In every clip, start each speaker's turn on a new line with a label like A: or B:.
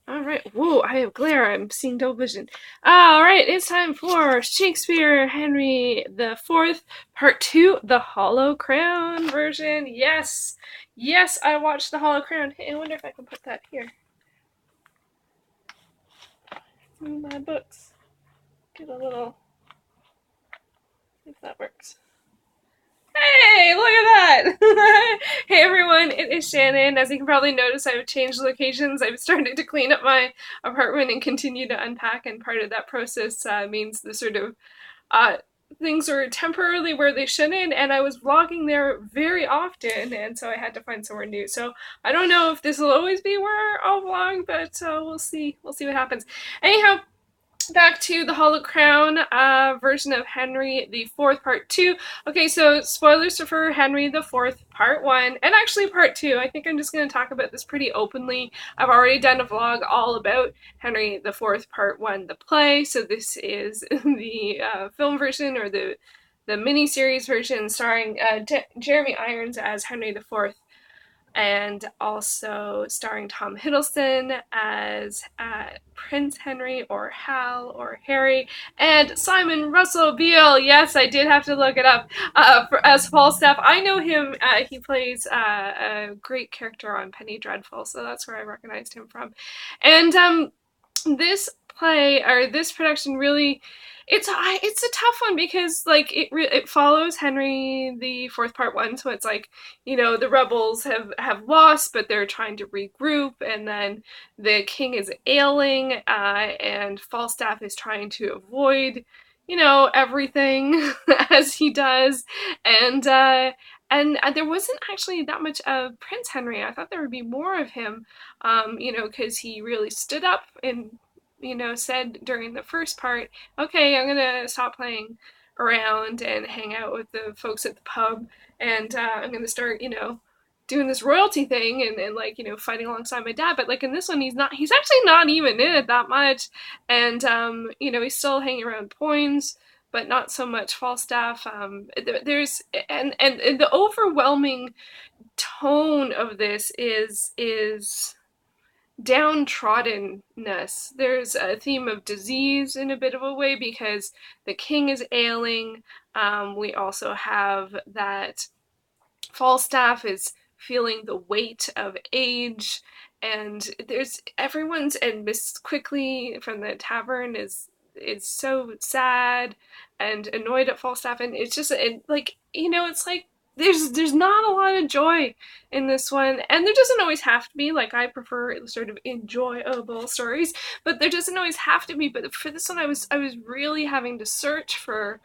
A: Alright, whoa, I have glare, I'm seeing double vision. Alright, it's time for Shakespeare Henry the Fourth, Part 2, the Hollow Crown version. Yes! Yes, I watched the Hollow Crown. Hey, I wonder if I can put that here. In my books. Get a little, if that works. Hey, look at that! Hey everyone, it is Shannon. As you can probably notice, I've changed locations. I've started to clean up my apartment and continue to unpack, and part of that process means the sort of uh, things were temporarily where they shouldn't, and I was vlogging there very often, and so I had to find somewhere new. So I don't know if this will always be where I'll vlog, but we'll see. We'll see what happens. Anyhow, back to the Hollow Crown version of Henry the Fourth, Part 2. Okay, so spoilers for Henry the Fourth, Part 1, and actually Part 2. I think I'm just going to talk about this pretty openly. I've already done a vlog all about Henry the Fourth, Part 1, the play, so this is the film version, or the mini-series version, starring Jeremy Irons as Henry the Fourth, and also starring Tom Hiddleston as Prince Henry, or Hal, or Harry, and Simon Russell Beale. Yes, I did have to look it up as Falstaff. I know him. He plays a great character on Penny Dreadful, so that's where I recognized him from. And this play, or this production, really, it's a tough one because like it follows Henry the Fourth, Part 1, so it's like, you know, the rebels have lost, but they're trying to regroup, and then the king is ailing, and Falstaff is trying to avoid, you know, everything as he does, and there wasn't actually that much of Prince Henry. I thought there would be more of him, you know, because he really stood up and, you know, said during the first part, okay, I'm gonna stop playing around and hang out with the folks at the pub, and I'm gonna start, you know, doing this royalty thing, and like, you know, fighting alongside my dad. But like in this one, he's actually not even in it that much, and you know, he's still hanging around Poins, but not so much Falstaff. There's and the overwhelming tone of this is downtroddenness. There's a theme of disease in a bit of a way because the king is ailing. We also have that Falstaff is feeling the weight of age, and there's everyone's, and Miss Quickly from the tavern is so sad and annoyed at Falstaff, and it's just like, you know, it's like there's not a lot of joy in this one, and there doesn't always have to be. Like, I prefer sort of enjoyable stories, but there doesn't always have to be. But for this one, I was really having to search for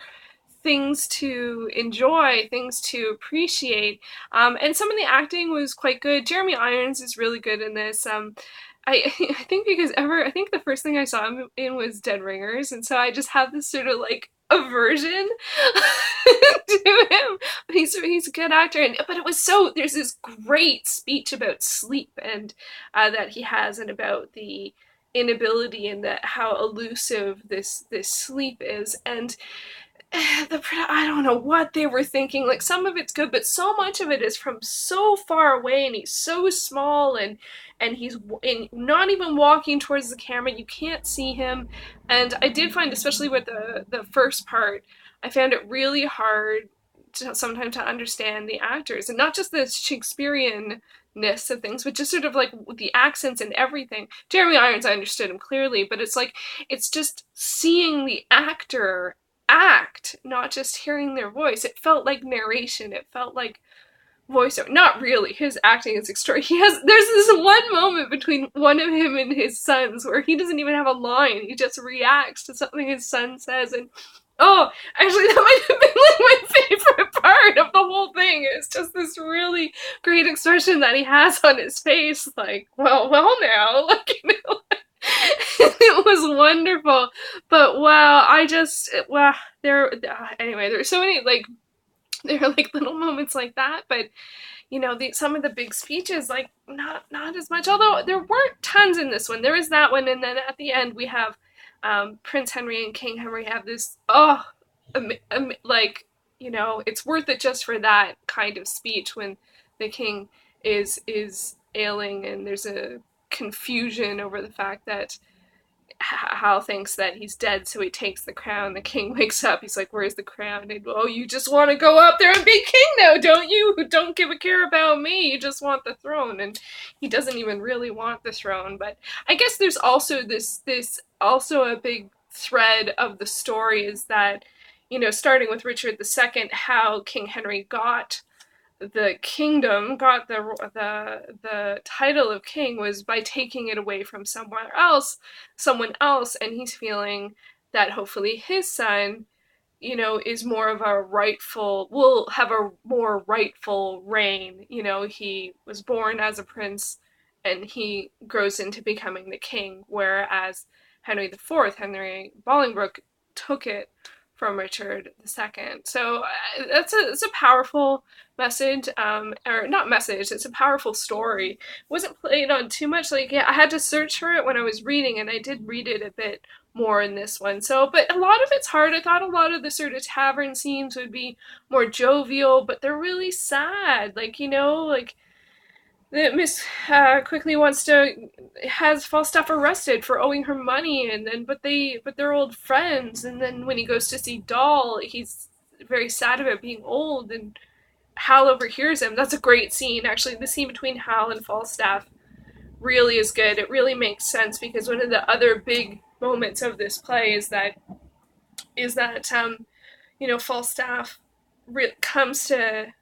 A: things to enjoy, things to appreciate. And some of the acting was quite good. Jeremy Irons is really good in this. I think because I think the first thing I saw him in was Dead Ringers, and so I just have this sort of like aversion to him. But he's a good actor, and but it was so, there's this great speech about sleep, and that he has, and about the inability, and that how elusive this sleep is, and I don't know what they were thinking. Like, some of it's good, but so much of it is from so far away, and he's so small, and he's not even walking towards the camera. You can't see him, and I did find, especially with the first part, I found it really hard sometimes to understand the actors, and not just the Shakespearean-ness of things, but just sort of like the accents and everything. Jeremy Irons, I understood him clearly, but it's like, it's just seeing the actor act, not just hearing their voice. It felt like narration. It felt like voiceover. Not really. His acting is extraordinary. There's this one moment between one of him and his sons where he doesn't even have a line. He just reacts to something his son says, and oh, actually, that might have been like my favorite part of the whole thing. It's just this really great expression that he has on his face, like, well now, like, you know. It was wonderful, but wow, wow, there, anyway, there's so many, like, there are like little moments like that, but you know, some of the big speeches, like, not as much, although there weren't tons in this one. There is that one, and then at the end we have Prince Henry and King Henry have this, like, you know, it's worth it just for that kind of speech when the king is ailing, and there's a confusion over the fact that Hal thinks that he's dead, so he takes the crown. The king wakes up. He's like, "Where's the crown?" And, "Oh, you just want to go up there and be king now, don't you? Don't give a care about me. You just want the throne." And he doesn't even really want the throne. But I guess there's also this also a big thread of the story is that, starting with Richard II, how King Henry got the kingdom, got the title of king, was by taking it away from someone else, and he's feeling that hopefully his son, is more of a rightful, will have a more rightful reign. He was born as a prince and he grows into becoming the king, whereas Henry Bolingbroke, took it from Richard II. So it's a powerful message, or not message, it's a powerful story. It wasn't played on too much. Like, yeah, I had to search for it when I was reading, and I did read it a bit more in this one. So, but a lot of it's hard. I thought a lot of the sort of tavern scenes would be more jovial, but they're really sad. Like that Miss quickly wants to has Falstaff arrested for owing her money, and then but they're old friends. And then when he goes to see Doll, he's very sad about being old, and Hal overhears him. That's a great scene, actually. The scene between Hal and Falstaff really is good. It really makes sense because one of the other big moments of this play is that Falstaff comes to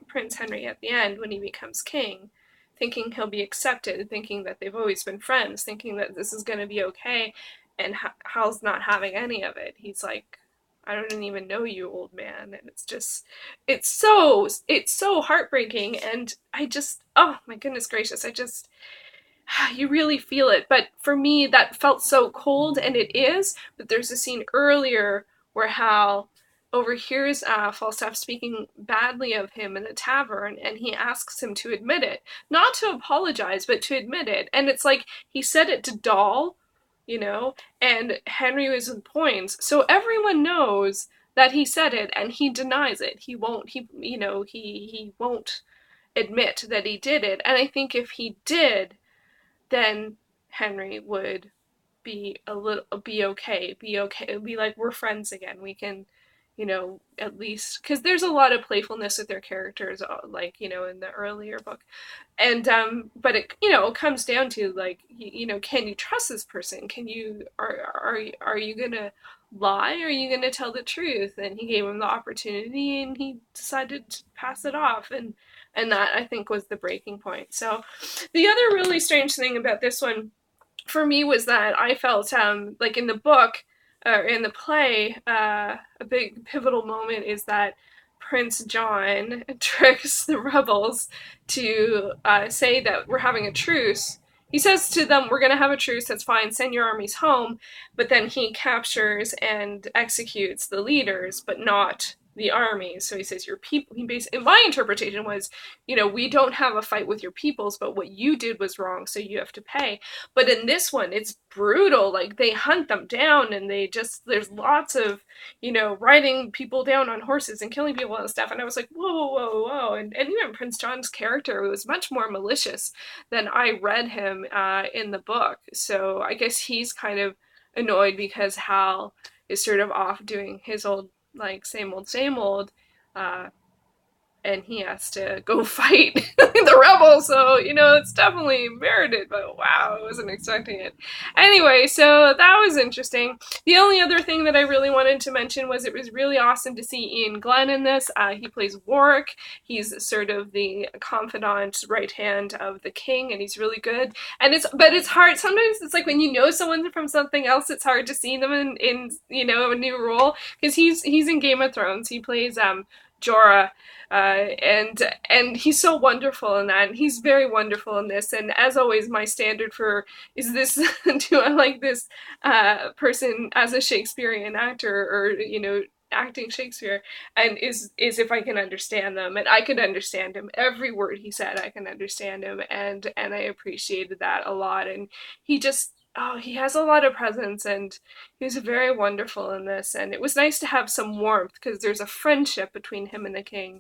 A: Prince Henry at the end when he becomes king, thinking he'll be accepted, thinking that they've always been friends, thinking that this is going to be okay, and Hal's not having any of it. He's like, "I don't even know you, old man," and it's so heartbreaking, and oh my goodness gracious, you really feel it. But for me, that felt so cold, and it is. But there's a scene earlier where Hal overhears Falstaff speaking badly of him in the tavern, and he asks him to admit it. Not to apologize, but to admit it. And it's like he said it to Doll, and Henry was in points. So everyone knows that he said it, and he denies it. He won't admit that he did it. And I think if he did, then Henry would be okay, be like, we're friends again. We can, at least, because there's a lot of playfulness with their characters, like, in the earlier book. And but it comes down to, like, can you trust this person? Are you gonna lie, or are you gonna tell the truth? And he gave him the opportunity, and he decided to pass it off, and that, I think, was the breaking point. So the other really strange thing about this one for me was that I felt, like, in the book, or in the play, a big pivotal moment is that Prince John tricks the rebels to say that we're having a truce. He says to them, "We're going to have a truce, that's fine, send your armies home," but then he captures and executes the leaders, but not the army. So he says, "Your people," he basically, my interpretation was, "We don't have a fight with your peoples, but what you did was wrong, so you have to pay." But in this one, it's brutal. Like, they hunt them down, and there's lots of, riding people down on horses and killing people and stuff. And I was like, whoa, whoa, whoa, whoa. And even Prince John's character was much more malicious than I read him in the book. So I guess he's kind of annoyed because Hal is sort of off doing his old, like, same old, uh, and he has to go fight the rebels. So, it's definitely merited, but wow, I wasn't expecting it. Anyway, so that was interesting. The only other thing that I really wanted to mention was it was really awesome to see Iain Glen in this. He plays Warwick. He's sort of the confidant, right hand of the king, and he's really good. But it's hard. Sometimes it's like when you know someone from something else, it's hard to see them in a new role, because he's in Game of Thrones. He plays Jorah, and he's so wonderful in that, and he's very wonderful in this. And as always, my standard for is this do I like this person as a Shakespearean actor, or acting Shakespeare, and is if I can understand them. And I could understand him. Every word he said, I can understand him, and I appreciated that a lot. And he just, oh, he has a lot of presence, and he was very wonderful in this. And it was nice to have some warmth, because there's a friendship between him and the king,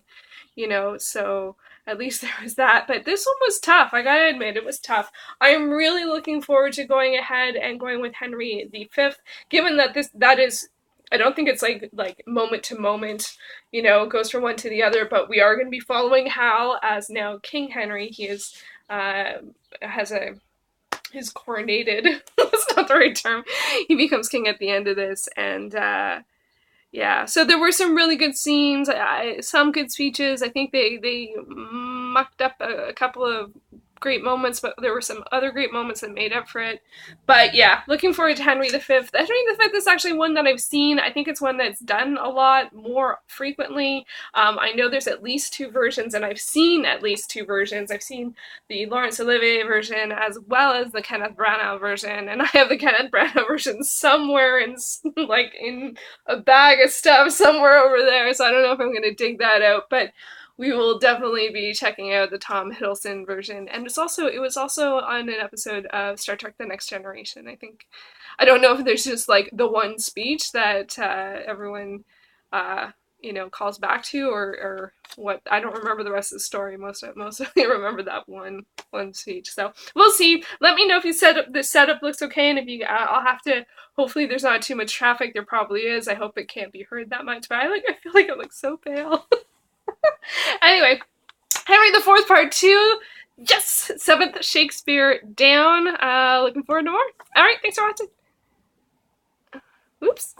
A: so at least there was that. But this one was tough. I gotta admit, it was tough. I'm really looking forward to going ahead and going with Henry V, given that that is. I don't think it's like moment to moment, goes from one to the other. But we are going to be following Hal as now King Henry. He is has a is coronated. That's not the right term. He becomes king at the end of this, and yeah, so there were some really good scenes, some good speeches. I think they mucked up a couple of great moments, but there were some other great moments that made up for it. But yeah, looking forward to Henry V. Henry V is actually one that I've seen. I think it's one that's done a lot more frequently. I know there's at least two versions, and I've seen at least two versions. I've seen the Laurence Olivier version as well as the Kenneth Branagh version, and I have the Kenneth Branagh version somewhere in a bag of stuff somewhere over there, so I don't know if I'm going to dig that out, but we will definitely be checking out the Tom Hiddleston version. And it was also on an episode of Star Trek The Next Generation. I don't know if there's just like the one speech that everyone calls back to, or what. I don't remember the rest of the story. Mostly remember that one speech. So we'll see. Let me know if the setup looks okay, and if I'll have to. Hopefully, there's not too much traffic. There probably is. I hope it can't be heard that much. But I feel like I look so pale. Anyway, Henry IV Part 2. Yes! 7th Shakespeare down. Looking forward to more. Alright, thanks for watching. Oops.